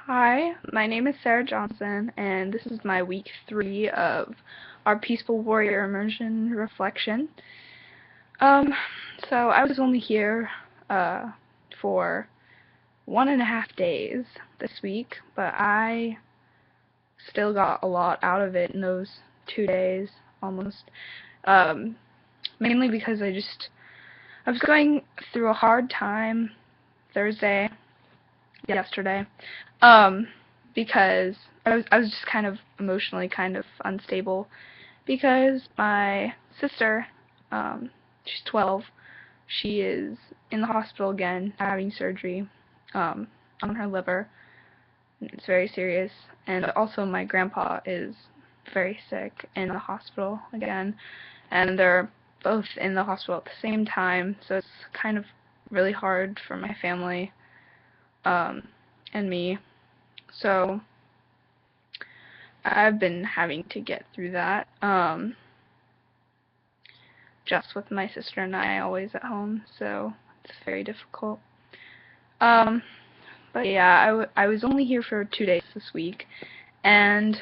Hi, my name is Sarah Johnson, and this is my week 3 of our Peaceful Warrior Immersion Reflection. Um, so I was only here uh, for 1.5 days this week, but I still got a lot out of it in those 2 days almost. Um, Mainly because I was going through a hard time Thursday, yesterday. Um, because I was just kind of emotionally kind of unstable because my sister, she's 12, she is in the hospital again having surgery um, on her liver. It's very serious, and also my grandpa is very sick in the hospital again, and they're both in the hospital at the same time, so it's kind of really hard for my family um, and me. So I've been having to get through that, just with my sister and I always at home, so it's very difficult. Um, but yeah, I was only here for 2 days this week, and,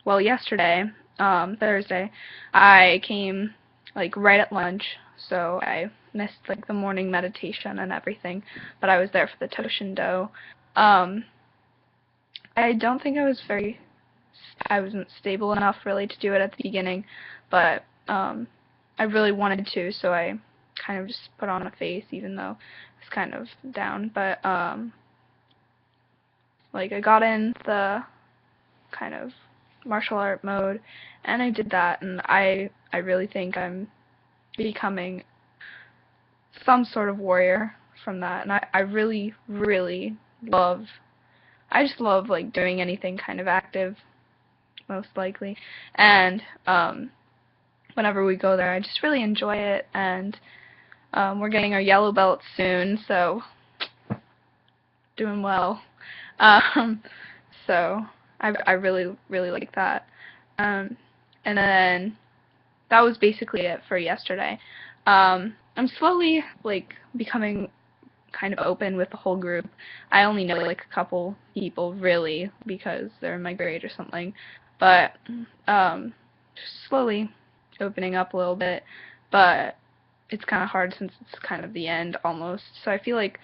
well, yesterday, Thursday, I came, like, right at lunch, so I missed, like, the morning meditation and everything, but I was there for the Toshindo. Um, I don't think I wasn't stable enough really to do it at the beginning, but I really wanted to, so I kind of just put on a face even though I was kind of down. But like I got in the kind of martial art mode and I did that, and I really think I'm becoming some sort of warrior from that, and I really, really love I just love like doing anything kind of active, most likely. And whenever we go there, I just really enjoy it. And we're getting our yellow belts soon, so doing well. Um, so I really really like that. Um, and then that was basically it for yesterday. I'm slowly like becoming kind of open with the whole group. I only know like a couple people really because they're in my grade or something, but just slowly opening up a little bit. But it's kind of hard since it's kind of the end almost. So I feel like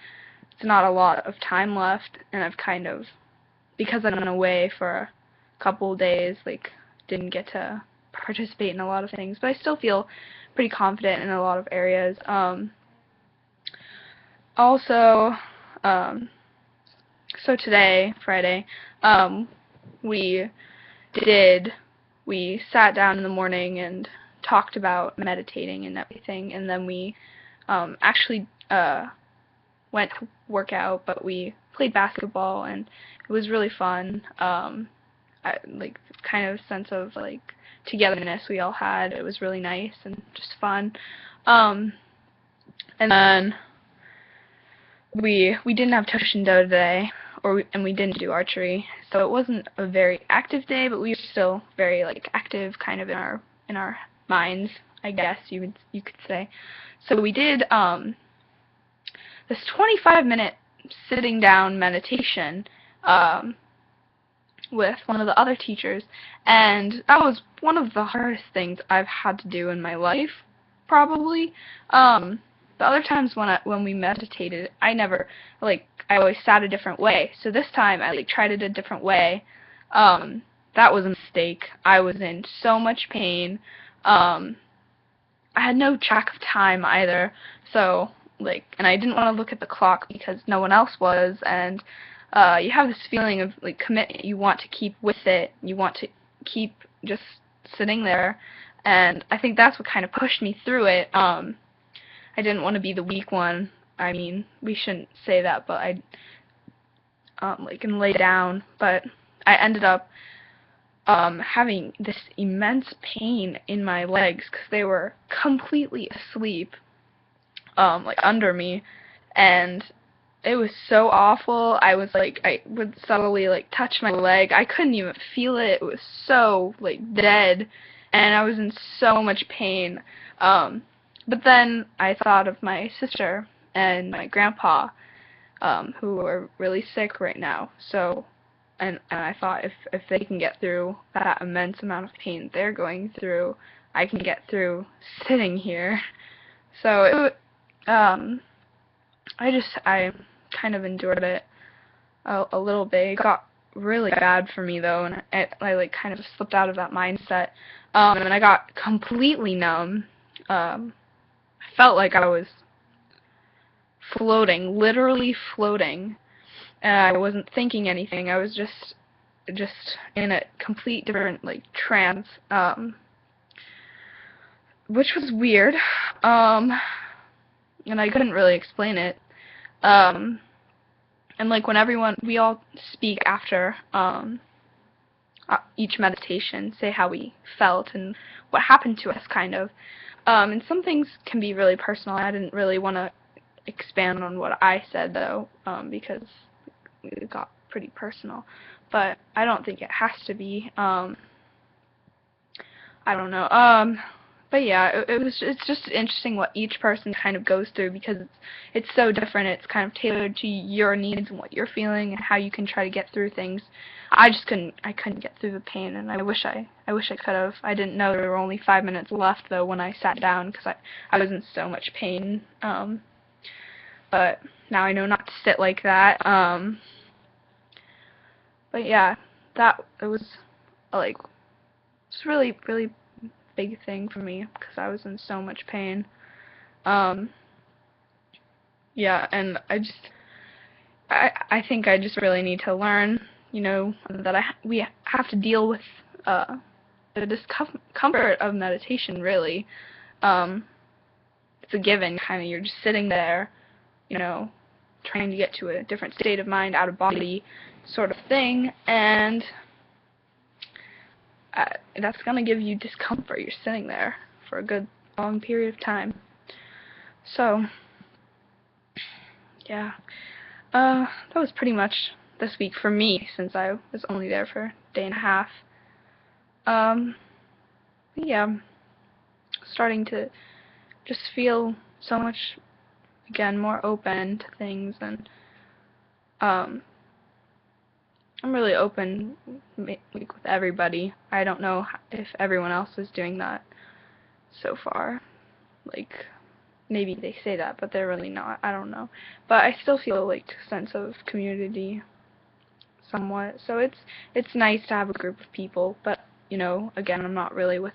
it's not a lot of time left, and I've kind of, because I've been away for a couple days, like didn't get to participate in a lot of things, but I still feel pretty confident in a lot of areas. Also, um, so today, Friday, um, we did, we sat down in the morning and talked about meditating and everything, and then we actually went to work out, but we played basketball, and it was really fun. Like, kind of sense of, like, togetherness we all had. It was really nice and just fun. Um, and then we didn't have Toshindo today, and we didn't do archery, so it wasn't a very active day, but we were still very like active, kind of in our minds, I guess you could say. So we did this 25-minute sitting down meditation um, with one of the other teachers, and that was one of the hardest things I've had to do in my life, probably. The other times when we meditated, I never, like, I always sat a different way. So this time I like tried it a different way. That was a mistake. I was in so much pain. I had no track of time either. So like, and I didn't want to look at the clock because no one else was, and you have this feeling of like commitment. You want to keep with it. You want to keep just sitting there, and I think that's what kind of pushed me through it. I didn't want to be the weak one. I mean, we shouldn't say that, but I like and lay down. But I ended up having this immense pain in my legs because they were completely asleep, like under me, and it was so awful. I was like, I would subtly like touch my leg. I couldn't even feel it. It was so like dead, and I was in so much pain. But then I thought of my sister and my grandpa, who are really sick right now. So and I thought if they can get through that immense amount of pain they're going through, I can get through sitting here. So I kind of endured it a little bit. It got really bad for me though, and I like kind of slipped out of that mindset. And I got completely numb. I felt like I was floating, literally floating, and I wasn't thinking anything. I was just in a complete different like trance, which was weird. And I couldn't really explain it. And like when we all speak after each meditation, say how we felt and what happened to us, kind of. And some things can be really personal. I didn't really want to expand on what I said though, because it got pretty personal. But I don't think it has to be. I don't know. But yeah, it's just interesting what each person kind of goes through, because it's so different. It's kind of tailored to your needs and what you're feeling and how you can try to get through things. I couldn't get through the pain, and I wish I could have. I didn't know there were only 5 minutes left though when I sat down, because I was in so much pain. But now I know not to sit like that. But yeah, it was like it's really big thing for me because I was in so much pain. Yeah, and I think I just really need to learn, that we have to deal with the discomfort of meditation. Really, it's a given. Kind of, you're just sitting there, trying to get to a different state of mind, out of body, sort of thing, and that's going to give you discomfort. You're sitting there for a good long period of time. So, yeah, that was pretty much this week for me, since I was only there for a day and a half. Yeah, starting to just feel so much, again, more open to things, and I'm really open like with everybody. I don't know if everyone else is doing that so far. Like, maybe they say that, but they're really not. I don't know. But I still feel like a sense of community somewhat. So it's nice to have a group of people, but again, I'm not really with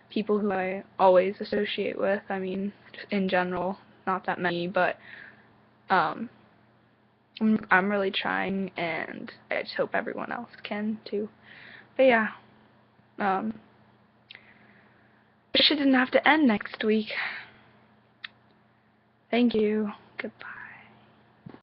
people who I always associate with. I mean, in general, not that many, but I'm really trying, and I just hope everyone else can too. But yeah, wish it didn't have to end next week. Thank you. Goodbye.